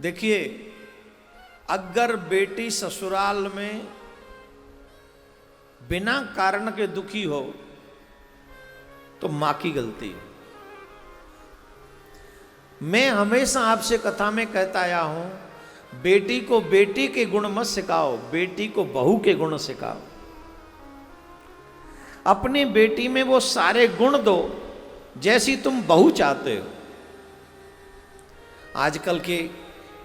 देखिए, अगर बेटी ससुराल में बिना कारण के दुखी हो तो मां की गलती है। मैं हमेशा आपसे कथा में कहता आया हूं, बेटी को बेटी के गुण मत सिखाओ, बेटी को बहू के गुण सिखाओ। अपनी बेटी में वो सारे गुण दो जैसी तुम बहू चाहते हो। आजकल के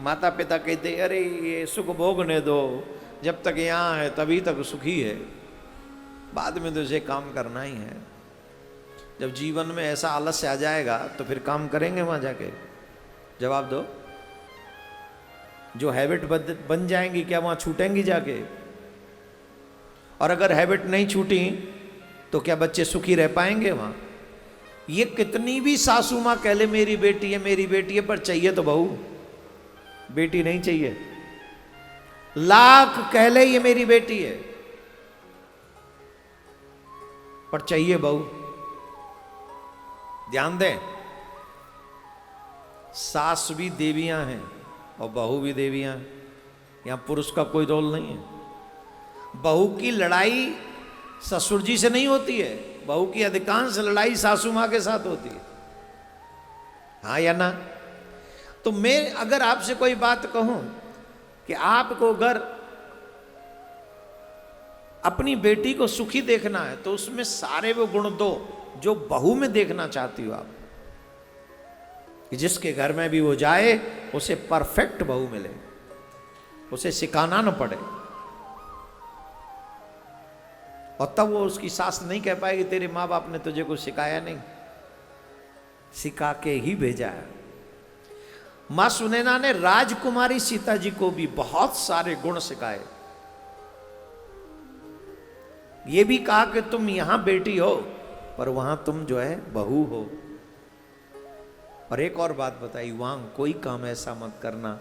माता पिता कहते अरे ये सुख भोगने दो, जब तक यहाँ है तभी तक सुखी है, बाद में तो इसे काम करना ही है। जब जीवन में ऐसा आलस्य आ जाएगा तो फिर काम करेंगे वहां जाके? जवाब दो। जो हैबिट बन जाएंगी क्या वहां छूटेंगी जाके? और अगर हैबिट नहीं छूटी तो क्या बच्चे सुखी रह पाएंगे वहां? ये कितनी भी सासू मां कह ले मेरी बेटी है मेरी बेटी है, पर चाहिए तो बहू, बेटी नहीं चाहिए। लाख कह ले ये मेरी बेटी है, पर चाहिए बहू। ध्यान दें, सास भी देवियां हैं और बहू भी देवियां हैं। यहां पुरुष का कोई रोल नहीं है। बहू की लड़ाई ससुर जी से नहीं होती है, बहू की अधिकांश लड़ाई सासू मां के साथ होती है। हाँ या ना? तो मैं अगर आपसे कोई बात कहूं कि आपको अगर अपनी बेटी को सुखी देखना है तो उसमें सारे वो गुण दो जो बहू में देखना चाहती हो आप, कि जिसके घर में भी वो जाए उसे परफेक्ट बहू मिले, उसे सिखाना न पड़े। और तब वो उसकी सास नहीं कह पाएगी तेरे माँ बाप ने तुझे कुछ सिखाया नहीं, सिखा के ही भेजा है। मां सुनैना ने राजकुमारी सीता जी को भी बहुत सारे गुण सिखाए। ये भी कहा कि तुम यहां बेटी हो पर वहां तुम जो है बहू हो। और एक और बात बताई, वहां कोई काम ऐसा मत करना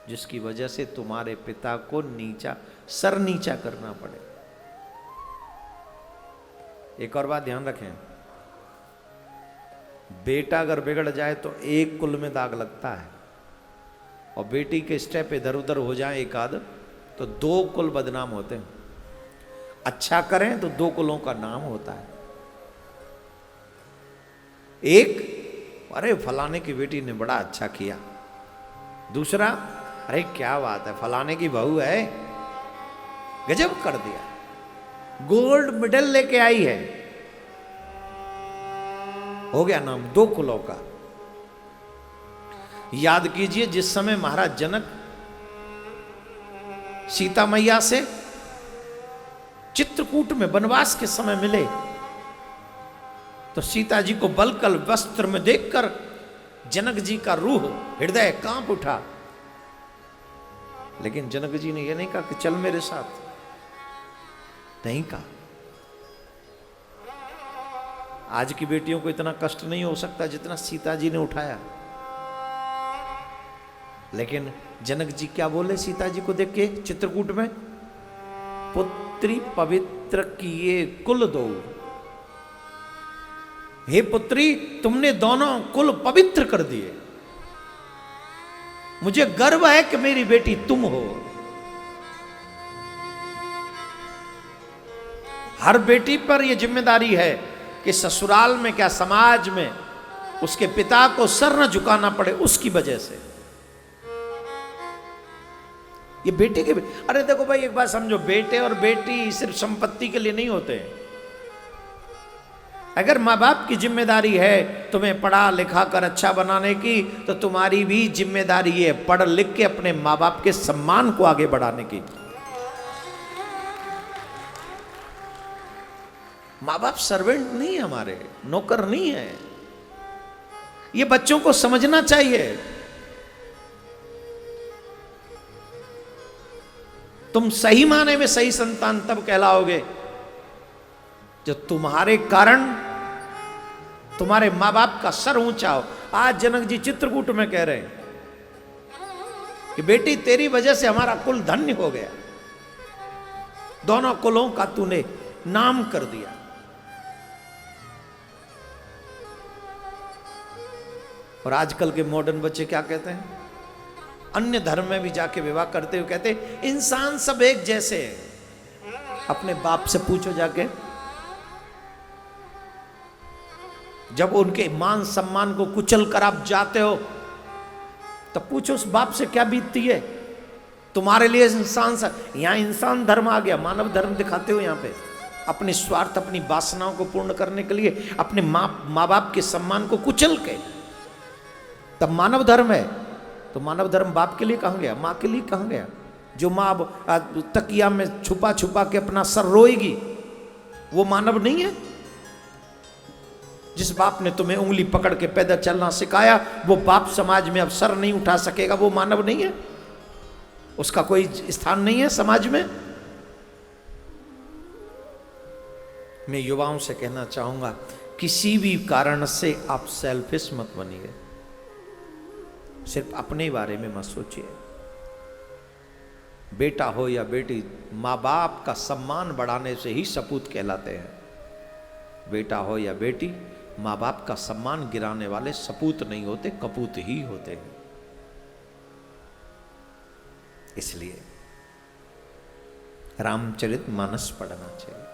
जिसकी वजह से तुम्हारे पिता को सर नीचा करना पड़े। एक और बात ध्यान रखें, बेटा अगर बिगड़ जाए तो एक कुल में दाग लगता है, और बेटी के स्टेप इधर उधर हो जाए एक आध तो दो कुल बदनाम होते हैं। अच्छा करें तो दो कुलों का नाम होता है। एक, अरे फलाने की बेटी ने बड़ा अच्छा किया। दूसरा, अरे क्या बात है फलाने की बहू है, गजब कर दिया, गोल्ड मेडल लेके आई है। हो गया नाम दो कुलों का। याद कीजिए, जिस समय महाराज जनक सीता मैया से चित्रकूट में वनवास के समय मिले तो सीता जी को बलकल वस्त्र में देखकर जनक जी का रूह हृदय कांप उठा। लेकिन जनक जी ने यह नहीं कहा कि चल मेरे साथ, नहीं कहा। आज की बेटियों को इतना कष्ट नहीं हो सकता जितना सीता जी ने उठाया। लेकिन जनक जी क्या बोले सीता जी को देख के चित्रकूट में? पुत्री पवित्र किए कुल दो। हे पुत्री, तुमने दोनों कुल पवित्र कर दिए। मुझे गर्व है कि मेरी बेटी तुम हो। हर बेटी पर यह जिम्मेदारी है कि ससुराल में क्या समाज में उसके पिता को सर न झुकाना पड़े उसकी वजह से। ये बेटे के, अरे देखो भाई एक बात समझो, बेटे और बेटी सिर्फ संपत्ति के लिए नहीं होते। अगर माँ बाप की जिम्मेदारी है तुम्हें पढ़ा लिखा कर अच्छा बनाने की, तो तुम्हारी भी जिम्मेदारी है पढ़ लिख के अपने माँ बाप के सम्मान को आगे बढ़ाने की। माँ बाप सर्वेंट नहीं है, हमारे नौकर नहीं है। ये बच्चों को समझना चाहिए। तुम सही माने में सही संतान तब कहलाओगे जो तुम्हारे कारण तुम्हारे मां बाप का सर ऊंचा हो। आज जनक जी चित्रकूट में कह रहे हैं कि बेटी तेरी वजह से हमारा कुल धन्य हो गया, दोनों कुलों का तूने नाम कर दिया। और आजकल के मॉडर्न बच्चे क्या कहते हैं? अन्य धर्म में भी जाके विवाह करते हुए कहते इंसान सब एक जैसे हैं। अपने बाप से पूछो जाके, जब उनके मान सम्मान को कुचल कर आप जाते हो तब पूछो उस बाप से क्या बीतती है। तुम्हारे लिए इंसान यहां इंसान धर्म आ गया, मानव धर्म दिखाते हो यहां पे अपने स्वार्थ अपनी वासनाओं को पूर्ण करने के लिए, अपने माँ बाप के सम्मान को कुचल के तब मानव धर्म है। तो मानव धर्म बाप के लिए कहां गया, माँ के लिए कहां गया? जो माँ तकिया में छुपा छुपा के अपना सर रोएगी वो मानव नहीं है? जिस बाप ने तुम्हें उंगली पकड़ के पैदल चलना सिखाया वो बाप समाज में अब सर नहीं उठा सकेगा, वो मानव नहीं है? उसका कोई स्थान नहीं है समाज में? मैं युवाओं से कहना चाहूंगा किसी भी कारण से आप सेल्फिश मत बनिए, सिर्फ अपने बारे में मत सोचिए। बेटा हो या बेटी, माँ बाप का सम्मान बढ़ाने से ही सपूत कहलाते हैं। बेटा हो या बेटी, माँ बाप का सम्मान गिराने वाले सपूत नहीं होते, कपूत ही होते हैं। इसलिए रामचरितमानस पढ़ना चाहिए।